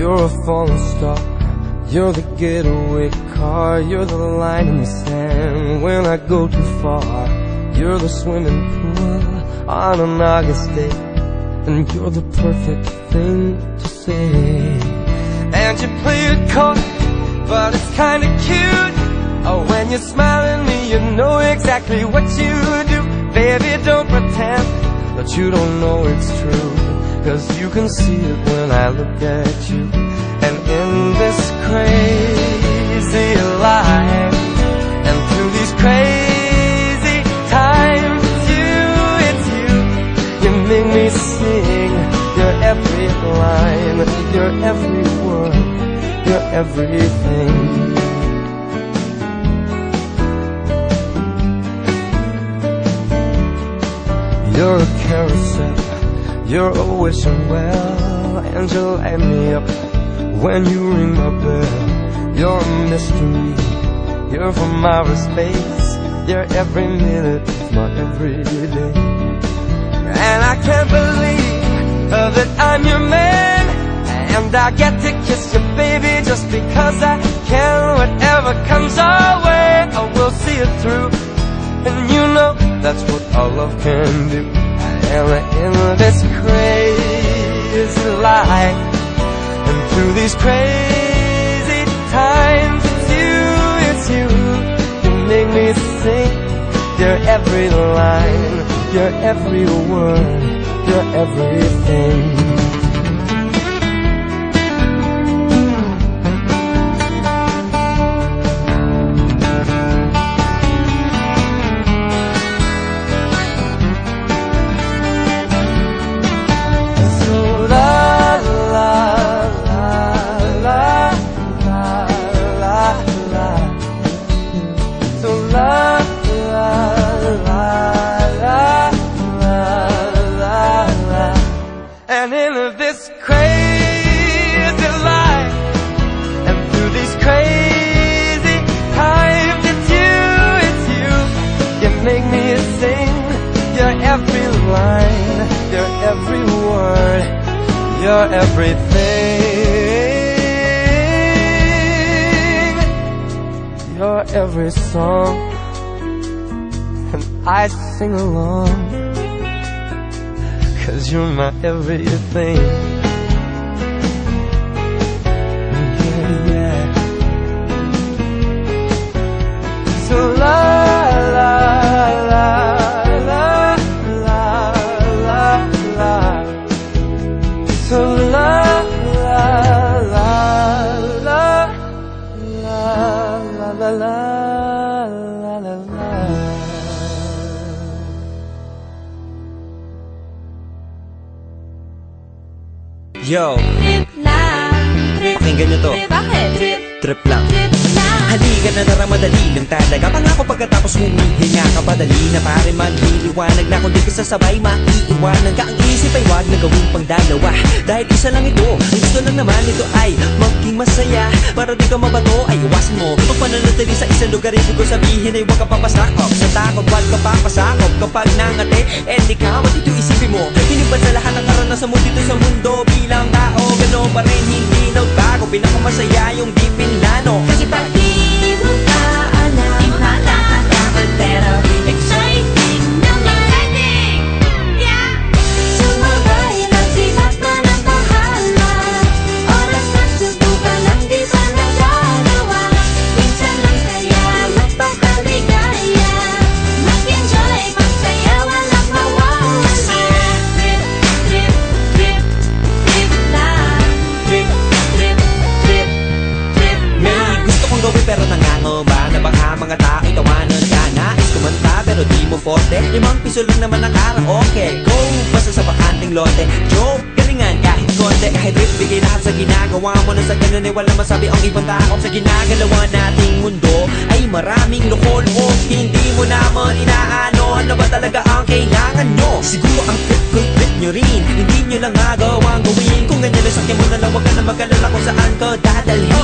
You're a falling star, you're the getaway car, you're the line in the sand when I go too far. You're the swimming pool on an August day, and you're the perfect thing to say. And you play it coy, but it's kinda cute. Oh, when you smile at me, you know exactly what you do. Baby, don't pretend that you don't know it's true, 'cause you can see it when I look at you. And in this crazy life, and through these crazy times, it's you, you make me sing your every line, your every word, your everything. You're a carousel, you're always well, and you light me up when you ring my bell. You're a mystery, you're from outer space, you're every minute of my everyday. And I can't believe that I'm your man, and I get to kiss you, baby, just because I can. Whatever comes our way, I will see it through, and you know that's what our love can do. And in this crazy life, and through these crazy times, it's you, you make me sing your every line, your every word, your everything. And in this crazy life, and through these crazy times, it's you, you make me sing your every line, your every word, your everything, your every song, and I sing along, 'cause you're my everything. Yeah, yeah. So la la la la la la la. So la la la la la la la la la la. Yo, Trip lang, trip, pakinggan nyo to. trip, bakit? Trip, Trip lang. trip lang. Halika na tara, madali lang talaga. Pangako pagkatapos humihinga ka, padali na pare magliliwanag na. Kung di ka sasabay, maiiwanan ka. Ang isip ay wag na gawin pang dalawa, dahil isa lang ito. Ang gusto lang naman ito ay maging masaya. Para di ka mabato ay iwasan mo pagpananatili sa isang lugar. Ibig ko sabihin ay huwag ka papasakop sa takot, wag ka papasakop. Kapag nangate, di ka matito isipin mo. Hinipan sa lahat ng karanasan mo dito sa mundo. Bilang tao, gano'n pa rin hindi nagbago. Pinakamasaya yung di pinlano. Kasi pag di mo na alam, di mo nakakatakan, pero exciting naman. Exciting! Yeah! Sumabay lang silat na ng bahala. Oras na subukan lang di pa nagagawa. Minsan lang saya, magpakaligaya. Mag-enjoy, magsaya, walang mawawala. Trip, trip, trip, trip lang. Trip, trip, trip, trip May lang. gusto kong gawin pero nangangamba na baka mga tao'y tawanan ka. Nais kumanta pero di mo forte. 5 piso lang naman ang karaoke. Go! Basta sa bakanting lote. Joke! Galingan kahit konti. Kahit trip, bigay lahat sa ginagawa mo. Na sa ganun ay wala masabi ang ibang tao. Sa ginagalawa nating mundo ay maraming loko-loko. Hindi mo naman inaano. Ano ba talaga ang kailangan nyo? Siguro ang trip nyo rin. Hindi nyo lang agawang gawin. Kung ganyan ay sakyan mo na lang, wag ka na mag-alala kung saan ka dadalhin.